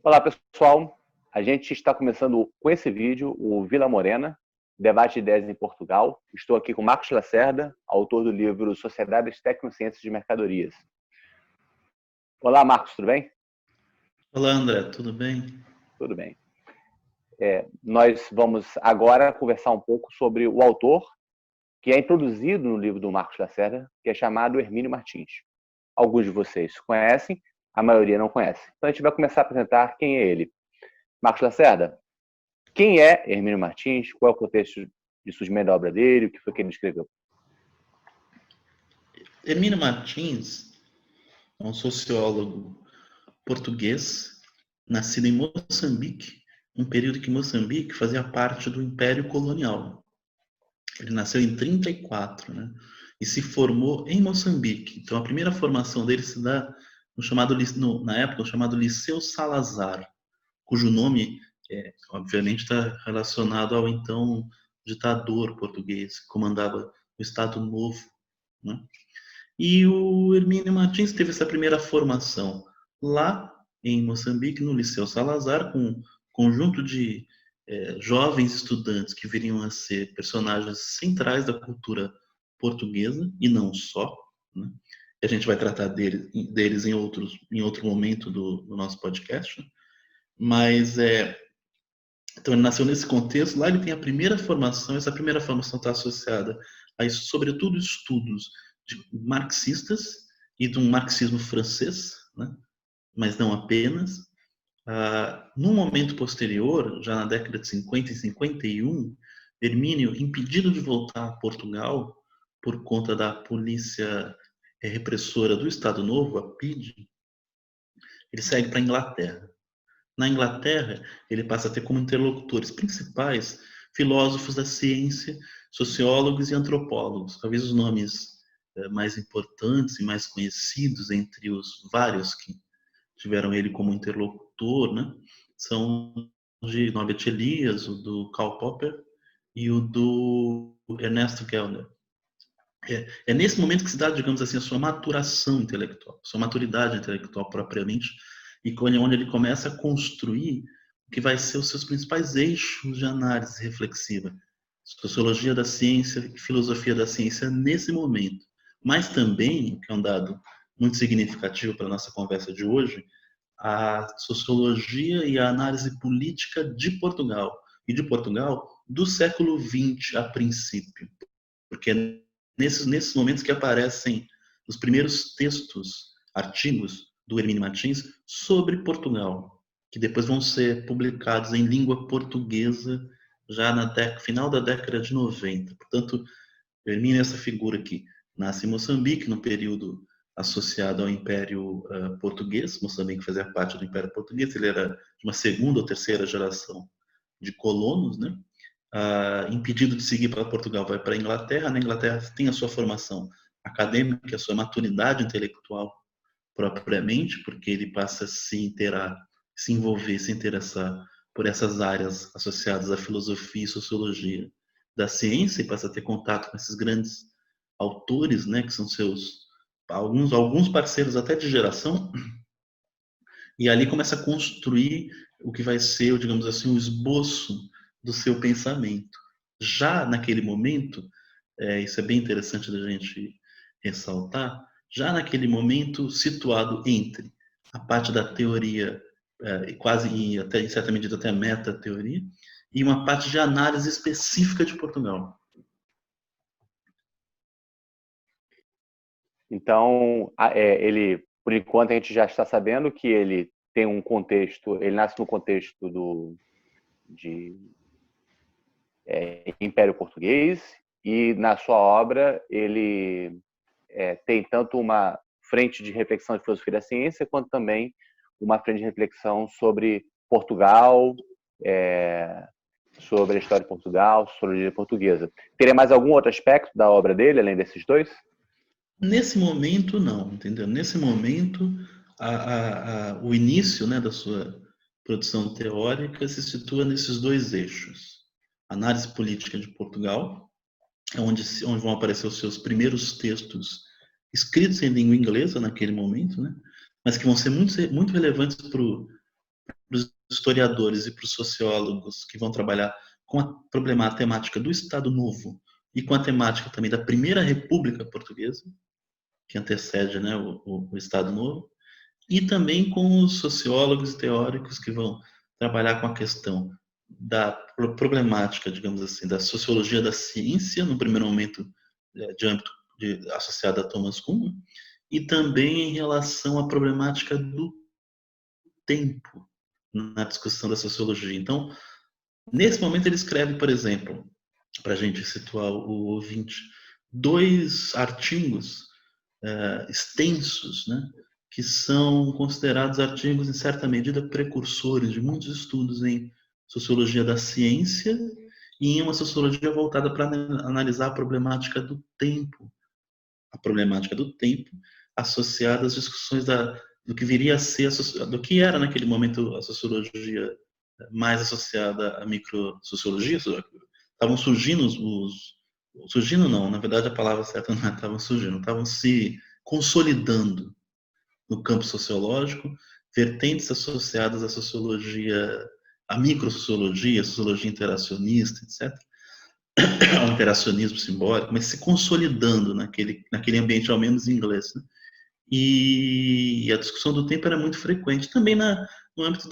Olá, pessoal. A gente está começando com esse vídeo, o Vila Morena, Debate de Ideias em Portugal. Estou aqui com Marcos Lacerda, autor do livro Sociedades Tecnociências de Mercadorias. Olá, Marcos, tudo bem? Olá, André, tudo bem? Tudo bem. Nós vamos agora conversar um pouco sobre o autor, que é introduzido no livro do Marcos Lacerda, que é chamado Hermínio Martins. Alguns de vocês conhecem, a maioria não conhece. Então a gente vai começar a apresentar quem é ele. Marcos Lacerda, quem é Hermínio Martins? Qual é o contexto de surgimento da obra dele? O que foi que ele escreveu? Hermínio Martins é um sociólogo português, nascido em Moçambique, um período que Moçambique fazia parte do Império Colonial. Ele nasceu em 34, né? E se formou em Moçambique. Então a primeira formação dele se dá na época, no chamado Liceu Salazar, cujo nome, obviamente, está relacionado ao então ditador português que comandava o Estado Novo, né? E o Hermínio Martins teve essa primeira formação lá em Moçambique, no Liceu Salazar, com um conjunto de jovens estudantes que viriam a ser personagens centrais da cultura portuguesa, e não só, né? A gente vai tratar deles em outro momento do nosso podcast, né? Mas então ele nasceu nesse contexto. Lá ele tem a primeira formação. Essa primeira formação está associada a, sobretudo, estudos marxistas e de um marxismo francês, né? Mas não apenas. No momento posterior, já na década de 50 e 51, Hermínio, impedido de voltar a Portugal por conta da polícia repressora do Estado Novo, a PIDE, ele segue para a Inglaterra. Na Inglaterra, ele passa a ter como interlocutores principais filósofos da ciência, sociólogos e antropólogos. Talvez os nomes mais importantes e mais conhecidos entre os vários que tiveram ele como interlocutor, né, são o de Norbert Elias, o do Karl Popper e o do Ernesto Gelder. É nesse momento que se dá, digamos assim, a sua maturação intelectual, a sua maturidade intelectual propriamente, e onde ele começa a construir o que vai ser os seus principais eixos de análise reflexiva. Sociologia da ciência e filosofia da ciência nesse momento. Mas também, que é um dado muito significativo para a nossa conversa de hoje, a sociologia e a análise política de Portugal. E de Portugal do século XX a princípio. Porque é nesses momentos que aparecem os primeiros textos, artigos do Hermínio Martins sobre Portugal, que depois vão ser publicados em língua portuguesa já na final da década de 90. Portanto, Hermínio é essa figura que nasce em Moçambique, no período associado ao Império Português. Moçambique fazia parte do Império Português, ele era de uma segunda ou terceira geração de colonos, né? Impedido de seguir para Portugal, vai para a Inglaterra. Na Inglaterra tem a sua formação acadêmica, a sua maturidade intelectual propriamente, porque ele passa a se envolver, se interessar por essas áreas associadas à filosofia e sociologia da ciência, e passa a ter contato com esses grandes autores, né, que são seus alguns parceiros até de geração, e ali começa a construir o que vai ser, digamos assim, um esboço do seu pensamento. Já naquele momento, isso é bem interessante da gente ressaltar, já naquele momento situado entre a parte da teoria, quase até, em certa medida até a meta-teoria, e uma parte de análise específica de Portugal. Então, ele, por enquanto, a gente já está sabendo que ele tem um contexto, ele nasce no contexto de Império Português, e na sua obra ele tem tanto uma frente de reflexão de filosofia da ciência, quanto também uma frente de reflexão sobre Portugal, sobre a história de Portugal, sociologia portuguesa. Teria mais algum outro aspecto da obra dele, além desses dois? Nesse momento, não, entendeu? Nesse momento, o início, né, da sua produção teórica se situa nesses dois eixos. Análise política de Portugal, onde vão aparecer os seus primeiros textos escritos em língua inglesa naquele momento, né, mas que vão ser muito, muito relevantes os historiadores e para os sociólogos que vão trabalhar com a temática do Estado Novo e com a temática também da Primeira República Portuguesa, que antecede, né, o Estado Novo, e também com os sociólogos e teóricos que vão trabalhar com a questão da problemática, digamos assim, da sociologia da ciência, no primeiro momento de âmbito associado a Thomas Kuhn, e também em relação à problemática do tempo na discussão da sociologia. Então, nesse momento ele escreve, por exemplo, para a gente situar o ouvinte, 2 artigos extensos, né, que são considerados artigos, em certa medida, precursores de muitos estudos em sociologia da ciência e em uma sociologia voltada para analisar a problemática do tempo associada às discussões do que viria a ser, do que era naquele momento a sociologia mais associada à microsociologia. Estavam surgindo surgindo não, na verdade a palavra certa não é estavam surgindo, estavam se consolidando no campo sociológico, vertentes associadas à sociologia, à microsociologia, sociologia interacionista, etc., ao interacionismo simbólico, mas se consolidando naquele ambiente, ao menos em inglês, né? E a discussão do tempo era muito frequente, também no âmbito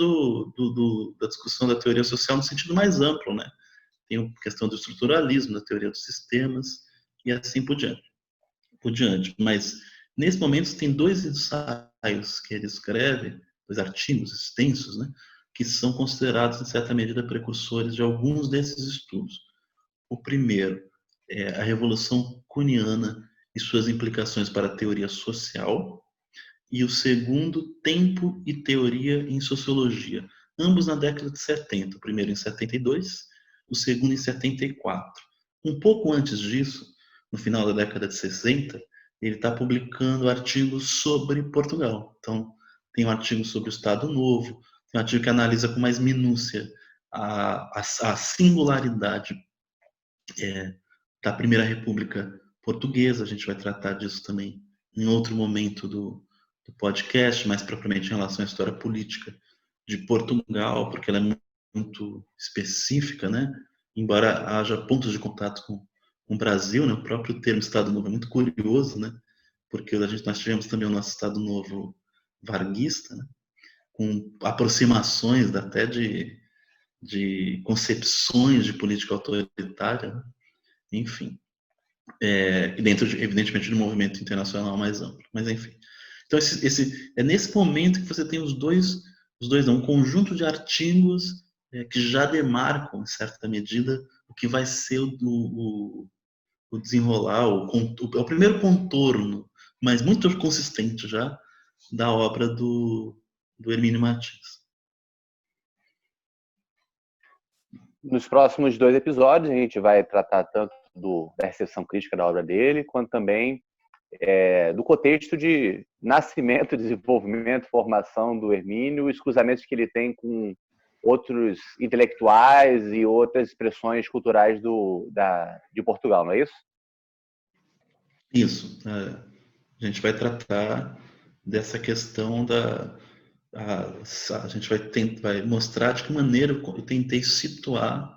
da discussão da teoria social no sentido mais amplo, né? Tem a questão do estruturalismo, da teoria dos sistemas, e assim por diante. Mas, nesse momento, tem 2 ensaios que ele escreve, 2 artigos extensos, né? Que são considerados, em certa medida, precursores de alguns desses estudos. O primeiro é a Revolução Kuhniana e suas implicações para a teoria social, e o segundo, Tempo e Teoria em Sociologia, ambos na década de 70, o primeiro em 72, o segundo em 74. Um pouco antes disso, no final da década de 60, ele está publicando artigos sobre Portugal. Então, tem um artigo sobre o Estado Novo, tem um artigo que analisa com mais minúcia a singularidade da Primeira República Portuguesa. A gente vai tratar disso também em outro momento do podcast, mais propriamente em relação à história política de Portugal, porque ela é muito específica, né? Embora haja pontos de contato com o Brasil, né? O próprio termo Estado Novo é muito curioso, né? Porque nós tivemos também o nosso Estado Novo varguista, né? Com aproximações até de concepções de política autoritária, né? Enfim, dentro, evidentemente, do movimento internacional mais amplo, mas enfim. Então, é nesse momento que você tem um conjunto de artigos que já demarcam, em certa medida, o que vai ser o desenrolar, o primeiro contorno, mas muito consistente já, da obra do Hermínio Martins. Nos próximos 2 episódios, a gente vai tratar tanto da recepção crítica da obra dele, quanto também do contexto de nascimento, desenvolvimento, formação do Hermínio, os cruzamentos que ele tem com outros intelectuais e outras expressões culturais de Portugal, não é isso? Isso. A gente vai tratar dessa questão a gente vai mostrar de que maneira eu tentei situar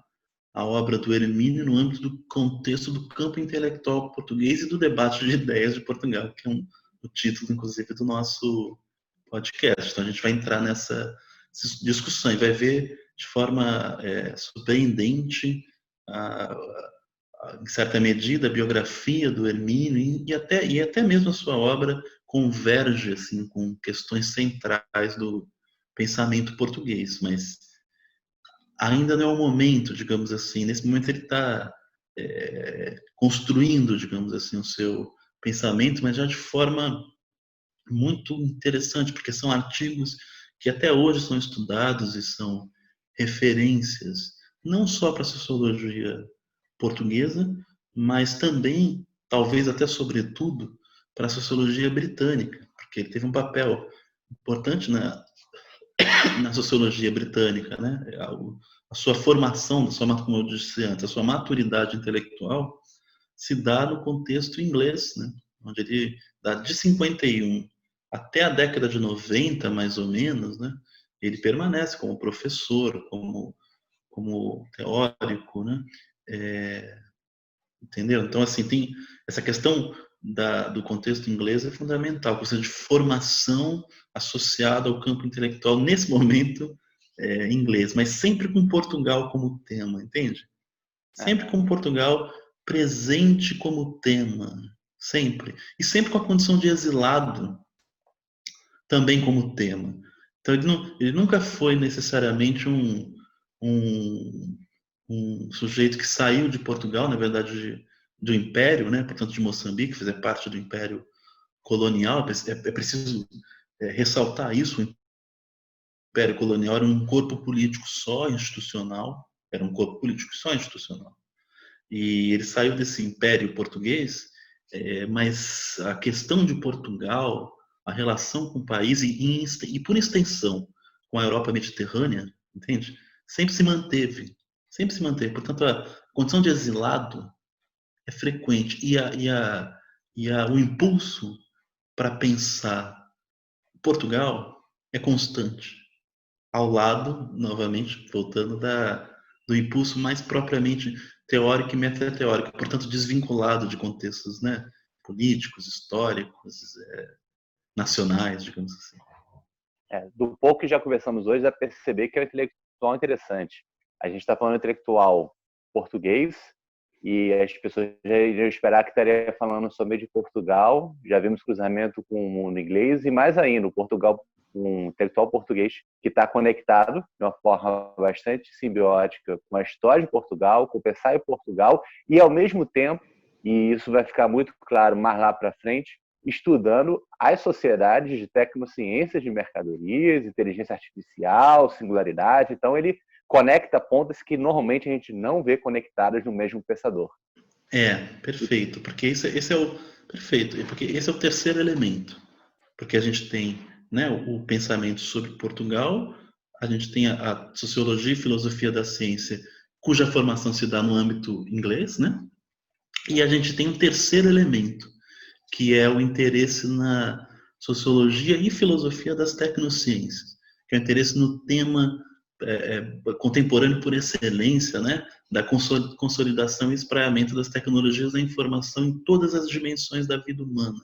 a obra do Hermínio no âmbito do contexto do campo intelectual português e do debate de ideias de Portugal, que é o título, inclusive, do nosso podcast. Então, a gente vai entrar nessa discussão e vai ver de forma surpreendente, em certa medida, a biografia do Hermínio e até mesmo a sua obra converge assim, com questões centrais do pensamento português, mas ainda não é o momento, digamos assim. Nesse momento ele está construindo, digamos assim, o seu pensamento, mas já de forma muito interessante, porque são artigos que até hoje são estudados e são referências, não só para a sociologia portuguesa, mas também, talvez até sobretudo, para a sociologia britânica, porque ele teve um papel importante na sociologia britânica, né? A sua formação, como eu disse antes, a sua maturidade intelectual se dá no contexto inglês, né? Onde ele, de 51 até a década de 90, mais ou menos, né? ele permanece como professor, como teórico, né? Entendeu? Então, assim, tem essa questão do contexto inglês é fundamental, ou seja, de formação associada ao campo intelectual, nesse momento, inglês, mas sempre com Portugal como tema, entende? Sempre com Portugal presente como tema, sempre. E sempre com a condição de exilado também como tema. Então, ele nunca foi necessariamente um sujeito que saiu de Portugal, na verdade, do Império, né? Portanto, de Moçambique, fazia parte do Império colonial. É preciso ressaltar isso. O Império colonial era um corpo político só institucional, era um corpo político só institucional. E ele saiu desse Império português, mas a questão de Portugal, a relação com o país e por extensão com a Europa Mediterrânea, entende? Sempre se manteve, sempre se manteve. Portanto, a condição de exilado é frequente o impulso para pensar Portugal é constante, ao lado, novamente, voltando do impulso mais propriamente teórico e metateórico, portanto desvinculado de contextos, né, políticos, históricos, nacionais, digamos assim. Do pouco que já conversamos hoje, dá para perceber que é um intelectual interessante. A gente está falando intelectual português e as pessoas já iriam esperar que estaria falando somente de Portugal. Já vimos cruzamento com o mundo inglês e mais ainda, o Portugal, um intelectual português que está conectado de uma forma bastante simbiótica com a história de Portugal, com o pensar em Portugal e, ao mesmo tempo, e isso vai ficar muito claro mais lá para frente, estudando as sociedades de tecnociências de mercadorias, inteligência artificial, singularidade. Então, ele conecta pontas que normalmente a gente não vê conectadas no mesmo pensador. Perfeito, porque esse é o perfeito, porque esse é o terceiro elemento, porque a gente tem, né, o pensamento sobre Portugal, a gente tem a sociologia e filosofia da ciência, cuja formação se dá no âmbito inglês, né? E a gente tem um terceiro elemento, que é o interesse na sociologia e filosofia das tecnociências, que é o interesse no tema contemporâneo por excelência, né, da consolidação e espraiamento das tecnologias da informação em todas as dimensões da vida humana.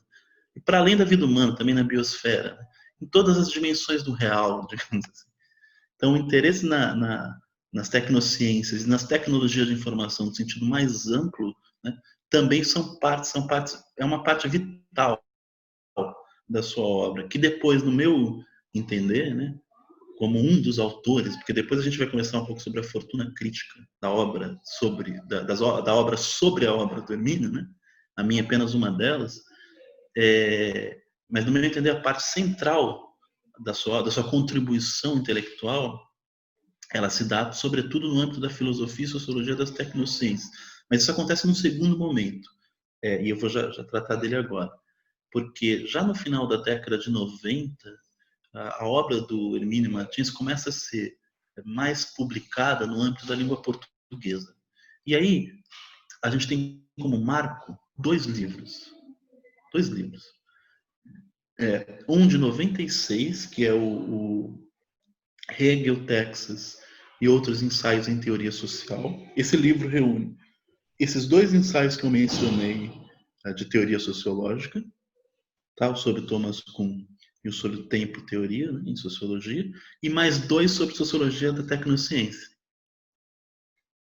E para além da vida humana, também na biosfera, né, em todas as dimensões do real, digamos assim. Então, o interesse nas tecnociências e nas tecnologias de informação no sentido mais amplo, né, também são partes, é uma parte vital da sua obra, que depois, no meu entender, né, como um dos autores, porque depois a gente vai conversar um pouco sobre a fortuna crítica da obra da obra sobre a obra do Hermínio, né? A minha é apenas uma delas, mas no meu entender a parte central da sua contribuição intelectual, ela se dá sobretudo no âmbito da filosofia e sociologia das tecnociências, mas isso acontece num segundo momento, e eu vou já tratar dele agora, porque já no final da década de 90 a obra do Hermínio Martins começa a ser mais publicada no âmbito da língua portuguesa. E aí a gente tem como marco dois livros. Um de 96, que é o Hegel, Texas e outros ensaios em teoria social. Esse livro reúne esses dois ensaios que eu mencionei de teoria sociológica, tá? Sobre Thomas Kuhn e o sobre o tempo e teoria, né, em sociologia, e mais dois sobre sociologia da tecnociência,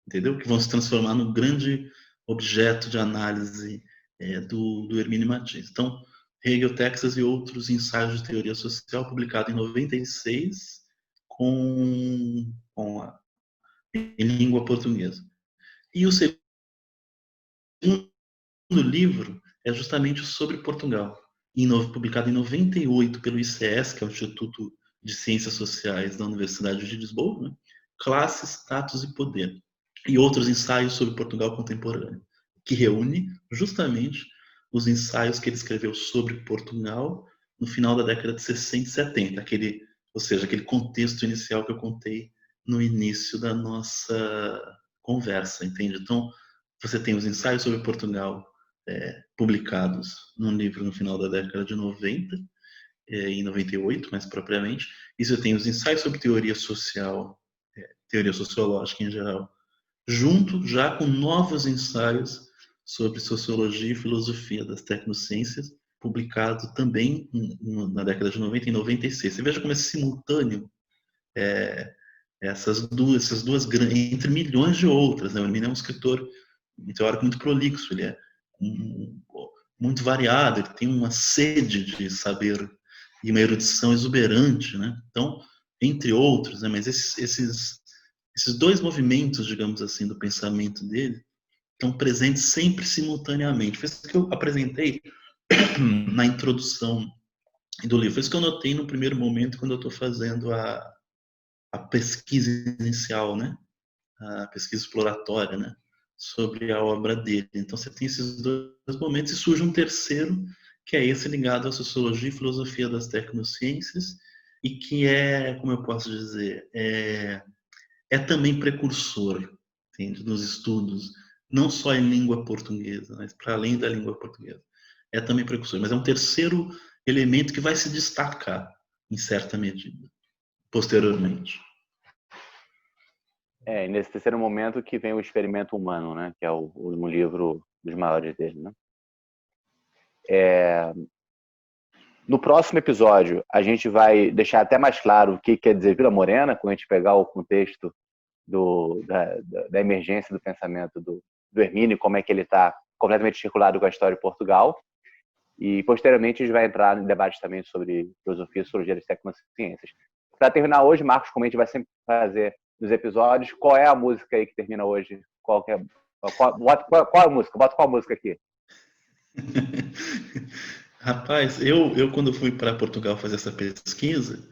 entendeu? Que vão se transformar no grande objeto de análise do Hermínio Martins. Então, Hegel, Texas e outros ensaios de teoria social, publicado em 96, em língua portuguesa. E o segundo livro é justamente sobre Portugal, publicado em 98 pelo ICS, que é o Instituto de Ciências Sociais da Universidade de Lisboa, né? Classe, Status e Poder, e outros ensaios sobre Portugal contemporâneo, que reúne justamente os ensaios que ele escreveu sobre Portugal no final da década de 60 e 70, ou seja, aquele contexto inicial que eu contei no início da nossa conversa, entende? Então, você tem os ensaios sobre Portugal publicados num livro no final da década de 90, em 98, mais propriamente. Isso eu tenho os ensaios sobre teoria social, teoria sociológica em geral, junto já com novos ensaios sobre sociologia e filosofia das tecnociências, publicado também na década de 90 e 96. Você veja como é simultâneo essas duas grandes, entre milhões de outras. Né? O Hermínio é um escritor, um teórico muito prolixo, ele é muito variado, ele tem uma sede de saber e uma erudição exuberante, né? Então, entre outros, né? Mas esses dois movimentos, digamos assim, do pensamento dele estão presentes sempre simultaneamente. Foi isso que eu apresentei na introdução do livro. Foi isso que eu notei no primeiro momento quando eu estou fazendo a pesquisa inicial, né? A pesquisa exploratória, né? Sobre a obra dele. Então você tem esses dois momentos e surge um terceiro, que é esse ligado à sociologia e filosofia das tecnociências, e que é, como eu posso dizer, é também precursor, entende? Nos estudos, não só em língua portuguesa, mas para além da língua portuguesa. É também precursor, mas é um terceiro elemento que vai se destacar, em certa medida, posteriormente. E nesse terceiro momento que vem o experimento humano, né? Que é um livro dos maiores dele, né? No próximo episódio, a gente vai deixar até mais claro o que quer dizer Vila Morena, quando a gente pegar o contexto da emergência do pensamento do Hermínio, como é que ele está completamente circulado com a história de Portugal. E, posteriormente, a gente vai entrar em debates também sobre filosofia e sociologia das tecnociências. Para terminar hoje, Marcos, como a gente vai sempre fazer nos episódios, qual é a música aí que termina hoje? Qual a música? Bota qual música aqui? Rapaz, eu quando fui para Portugal fazer essa pesquisa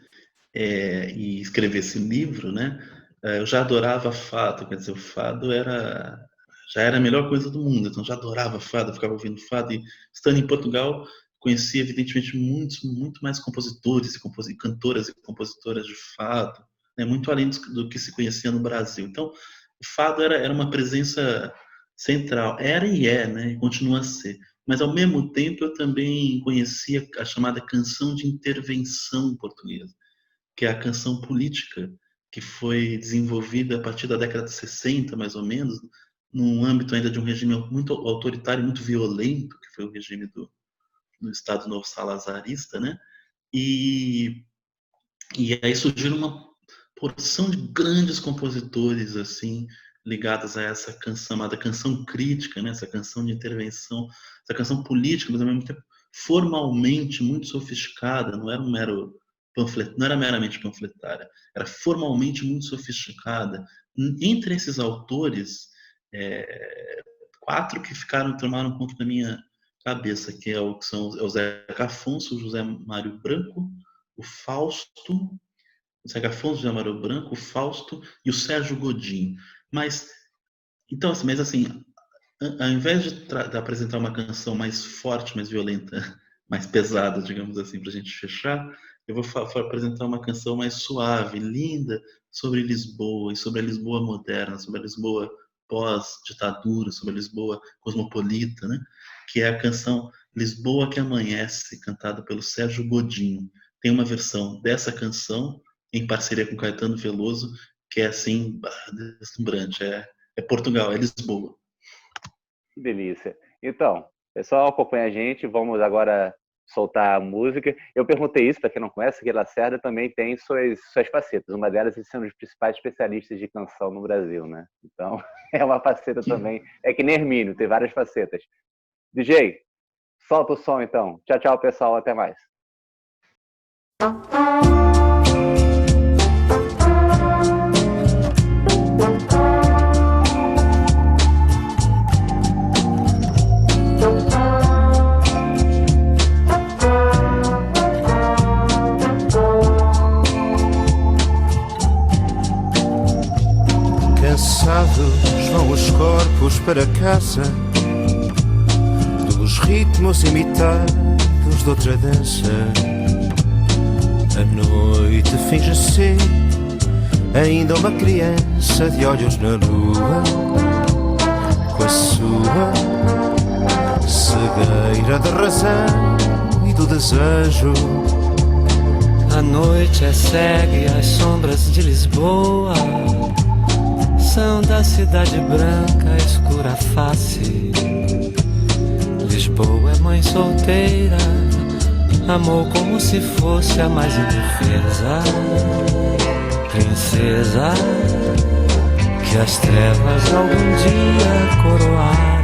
e escrever esse livro, né, eu já adorava fado, quer dizer, o fado já era a melhor coisa do mundo, então eu já adorava fado, ficava ouvindo fado, e estando em Portugal, conheci evidentemente muito mais compositores e cantoras e compositoras de fado, né, muito além do que se conhecia no Brasil. Então, o fado era uma presença central, era e né, e continua a ser. Mas, ao mesmo tempo, eu também conhecia a chamada canção de intervenção portuguesa, que é a canção política, que foi desenvolvida a partir da década de 60, mais ou menos, num âmbito ainda de um regime muito autoritário, muito violento, que foi o regime do Estado Novo Salazarista, né? E aí surgiram uma porção de grandes compositores, assim, ligadas a essa canção, chamada canção crítica, né? Essa canção de intervenção, essa canção política, mas ao mesmo tempo formalmente muito sofisticada, não era não era meramente panfletária, era formalmente muito sofisticada. Entre esses autores, 4 que tomaram conta da minha cabeça, que são o Zeca Afonso, o José Mário Branco, o Fausto, o Zeca Afonso, o José Mário Branco, o Fausto e o Sérgio Godin. Mas ao invés de apresentar uma canção mais forte, mais violenta, mais pesada, digamos assim, para a gente fechar, eu vou apresentar uma canção mais suave, linda, sobre Lisboa e sobre a Lisboa moderna, sobre a Lisboa pós-ditadura, sobre a Lisboa cosmopolita, né? Que é a canção Lisboa que Amanhece, cantada pelo Sérgio Godinho. Tem uma versão dessa canção em parceria com Caetano Veloso, que é assim, deslumbrante. É Portugal, é Lisboa. Que delícia. Então, pessoal, acompanha a gente. Vamos agora soltar a música. Eu perguntei isso, para quem não conhece, que Lacerda também tem suas facetas. Uma delas é ser um dos principais especialistas de canção no Brasil, né? Então, é uma faceta também. É que nem Hermínio, tem várias facetas. DJ, solta o som então. Tchau, tchau, pessoal. Até mais. Cansados vão os corpos para casa dos ritmos imitados de outra dança. A noite finge ser ainda uma criança de olhos na lua, com a sua cegueira da razão e do desejo. A noite é cega e as sombras de Lisboa são da cidade branca, escura face. Lisboa é mãe solteira, amou como se fosse a mais indefesa princesa que as trevas algum dia coroaram.